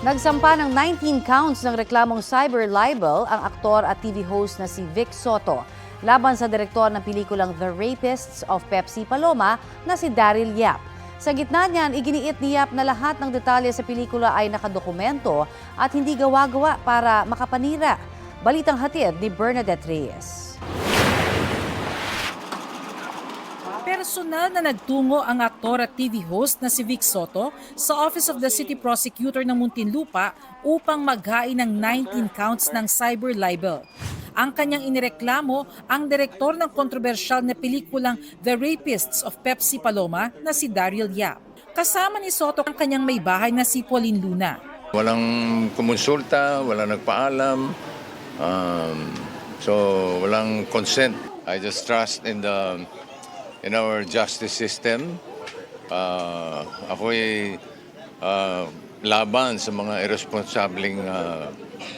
Nagsampa ng 19 counts ng reklamong cyber libel ang aktor at TV host na si Vic Soto laban sa direktor ng pelikulang The Rapists of Pepsi Paloma na si Daryl Yap. Sa gitna niyan, iginiit ni Yap na lahat ng detalye sa pelikula ay nakadokumento at hindi gawa-gawa para makapanira. Balitang hatid ni Bernadette Reyes. Personal na nagtungo ang aktor at TV host na si Vic Soto sa Office of the City Prosecutor ng Muntinlupa upang maghain ng 19 counts ng cyber libel. Ang kanyang inireklamo ang direktor ng kontrobersyal na pelikulang The Rapists of Pepsi Paloma na si Daryl Yap. Kasama ni Soto ang kanyang may bahay na si Pauline Luna. Walang kumonsulta, walang nagpaalam, so walang consent. I just trust in our justice system. Ako'y laban sa mga irresponsableng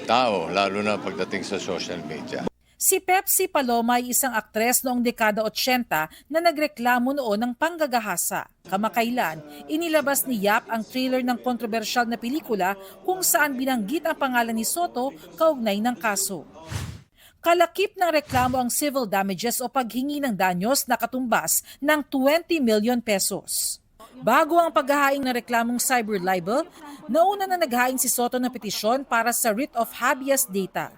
tao, lalo na pagdating sa social media. Si Pepsi Paloma ay isang aktres noong dekada 80 na nagreklamo noon ng panggagahasa. Kamakailan, inilabas ni Yap ang trailer ng kontrobersyal na pelikula kung saan binanggit ang pangalan ni Soto kaugnay ng kaso. Kalakip ng reklamo ang civil damages o paghingi ng danyos na katumbas ng 20 million pesos. Bago ang paghahain ng reklamong cyber libel, nauna na naghain si Soto ng petisyon para sa writ of habeas data.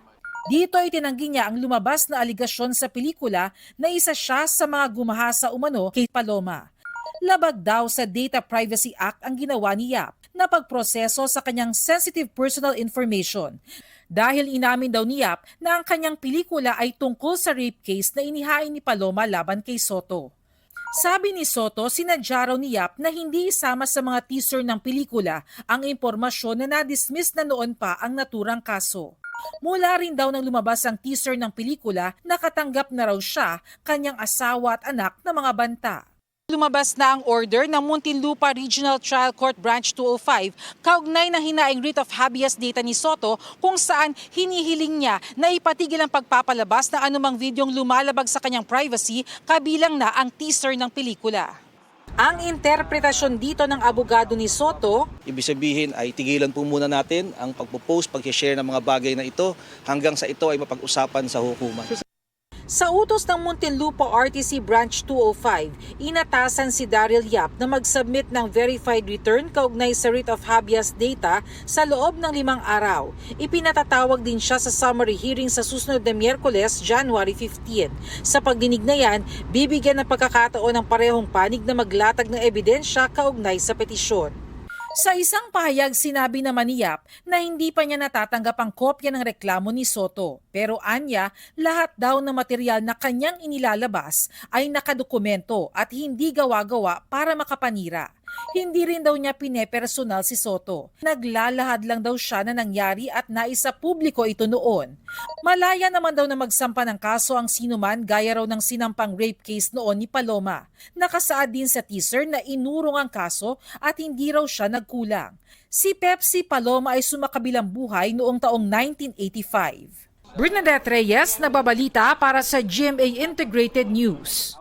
Dito ay tinanggi niya ang lumabas na aligasyon sa pelikula na isa siya sa mga gumahasa umano kay Paloma. Labag daw sa Data Privacy Act ang ginawa ni Yap na pagproseso sa kanyang sensitive personal information. Dahil inamin daw ni Yap na ang kanyang pelikula ay tungkol sa rape case na inihain ni Paloma laban kay Soto. Sabi ni Soto, sinadya raw ni Yap na hindi isama sa mga teaser ng pelikula ang impormasyon na na-dismiss na noon pa ang naturang kaso. Mula rin daw nang lumabas ang teaser ng pelikula, nakatanggap na raw siya, kanyang asawa at anak na mga banta. Lumabas na ang order ng Muntinlupa Regional Trial Court Branch 205 kaugnay ng hinaing writ of habeas data ni Soto kung saan hinihiling niya na ipatigil ang pagpapalabas ng anumang videong lumalabag sa kanyang privacy kabilang na ang teaser ng pelikula. Ang interpretasyon dito ng abogado ni Soto, ibig sabihin ay tigilan po muna natin ang pagpo-post, pag-share ng mga bagay na ito hanggang sa ito ay mapag-usapan sa hukuman. sa utos ng Muntinlupa RTC Branch 205, inatasan si Daryl Yap na mag-submit ng verified return kaugnay sa writ of habeas data sa loob ng 5 araw. Ipinatatawag din siya sa summary hearing sa susunod na Miyerkules, January 15. Sa pagdinig na yan, bibigyan ng pagkakataon ng parehong panig na maglatag ng ebidensya kaugnay sa petisyon. Sa isang pahayag, sinabi naman ni Yap na hindi pa niya natatanggap ang kopya ng reklamo ni Soto. Pero anya, lahat daw ng material na kanyang inilalabas ay nakadokumento at hindi gawa-gawa para makapanira. Hindi rin daw niya pinepersonal si Soto. Naglalahad lang daw siya na nangyari at naisa publiko ito noon. Malaya naman daw na magsampa ng kaso ang sinuman gaya raw ng sinampang rape case noon ni Paloma. Nakasaad din sa teaser na inurong ang kaso at hindi raw siya nagkulang. Si Pepsi Paloma ay sumakabilang buhay noong taong 1985. Bernadette Reyes, nagbabalita para sa GMA Integrated News.